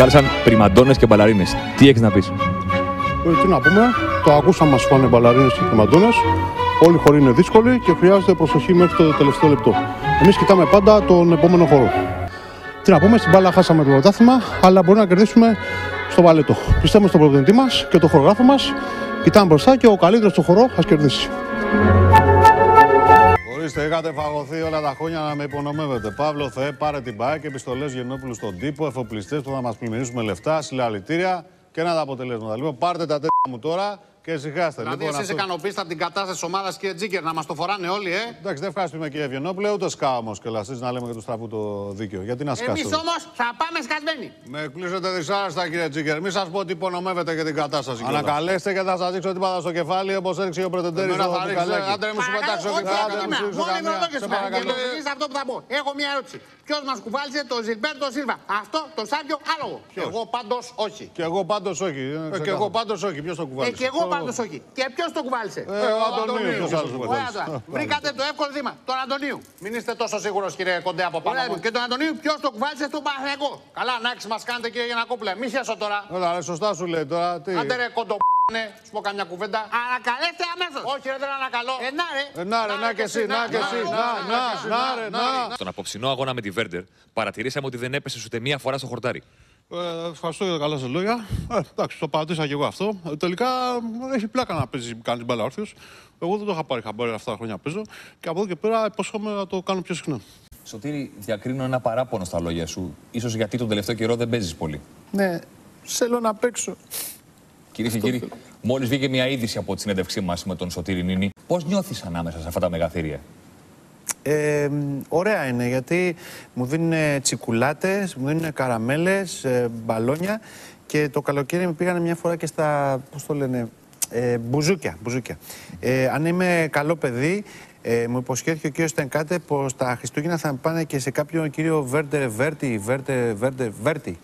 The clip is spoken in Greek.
αποκάλεσαν πριμαντώνες και μπαλαρίνες. Τι έχεις να πεις? Τι να πούμε, το ακούσαμε, μας φάνε μπαλαρίνες και πριμαντώνες. Όλοι οι χοροί είναι δύσκολοι και χρειάζεται προσοχή μέχρι το τελευταίο λεπτό. Εμείς κοιτάμε πάντα τον επόμενο χορό. Τι να πούμε, στην μπάλα χάσαμε το πρωτάθλημα, αλλά μπορούμε να κερδίσουμε στο βαλέτο. Πιστεύουμε στον πρωταθλητή μας και τον χορογράφο μας. Κοιτάμε μπροστά και ο καλύτερος στο χορό ας κερδίσει. Ορίστε, είχατε φαγωθεί όλα τα χρόνια να με υπονομεύετε. Παύλο Θεέ, πάρε την ΠΑΕ και επιστολές Γεννόπουλου στον τύπο, εφοπλιστές που θα μας πλημμυρίσουμε λεφτά, συλλαλητήρια και ένα τα αποτελέσματα. Λοιπόν, πάρτε τα τέτοια μου τώρα και ησυχάστε. Δηλαδή, λοιπόν, εσείς ικανοποιήσατε την κατάσταση της ομάδας, κύριε Τζίκερ, να μας το φοράνε όλοι, Εντάξει, δεν ευχαριστούμε κύριε Ευγενόπουλε, ούτε σκά όμως και λαστείς να λέμε και του στραβού το δίκαιο. Γιατί να σκάσετε? Εμείς όμως θα πάμε σκασμένοι. Με εκπλήσετε δυσάρεστα κύριε Τζίκερ. Μην σας πω ότι υπονομεύετε και την κατάσταση. Ανακαλέστε και θα σας δείξω τίποτα στο κεφάλι όπως έριξε ο Πρετεντέρης στο Μπουκαλάκι. Άντρε μου, σου πετάξω και αυτό που θα πω. Έχω μια ερώτηση. Ποιος μας κουβάλισε τον Ζιλμπέρτο Σίλβα? Αυτό το Σάκιο άλογο. Εγώ πάντως όχι. Και εγώ πάντως όχι. Και εγώ πάντως όχι. Ποιος το κουβάλισε? Και εγώ πάντως όχι. Και ποιος το κουβάλισε? Ο Αντωνίου. Ποιος άλλος το κουβάλισε? Βρήκατε το εύκολο βήμα. Τον Αντωνίου. Μην είστε τόσο σίγουρος, κύριε Κοντέ, από πάνω μου. Και τον Αντωνίου ποιος το κουβάλισε στον Παναθηναϊκό? Καλά, ανάξη μας κάνετε, κύριε Γιαννακόπουλε. Μη χέσω τώρα. Έλα, σωστά σου λέει τώρα. Άντε ρε κοντο. Ναι, σου πω καμιά κουβέντα. Ανακαλέστε αμέσως. Όχι, ρε, δεν ανακαλώ. Να και εσύ, να και εσύ. Να. Στον απόψινό αγώνα με τη Βέρντερ, παρατηρήσαμε ότι δεν έπεσε ούτε μία φορά στο χορτάρι. Ευχαριστώ για τα καλά σας λόγια. Εντάξει, το παρατήρησα και εγώ αυτό. Τελικά έχει πλάκα να παίζει κανείς μπάλα όρθιος. Εγώ δεν το είχα πάρει χαμπάρι αυτά τα χρόνια παίζω και από εδώ και πέρα υποσχόμαι να το κάνω πιο συχνά. Σωτήρη, διακρίνω ένα παράπονο στα λόγια σου. Ίσως γιατί τον τελευταίο καιρό δεν παίζεις πολύ. Ναι, θέλω να παίξω. Κυρίες και κύριοι, μόλις βγήκε μια είδηση από τη συνέντευξή μας με τον Σωτήρη Νίνη. Πώς νιώθεις ανάμεσα σε αυτά τα μεγαθύρια? Ωραία είναι, γιατί μου δίνουν τσικουλάτες, μου δίνουν καραμέλες, μπαλόνια και το καλοκαίρι με πήγανε μια φορά και στα, πώς το λένε, μπουζούκια. Αν είμαι καλό παιδί, μου υποσχέθηκε ο κύριος Στενκάτε πως τα Χριστούγεννα θα πάνε και σε κάποιον κύριο Βέρντερ Βέρτη.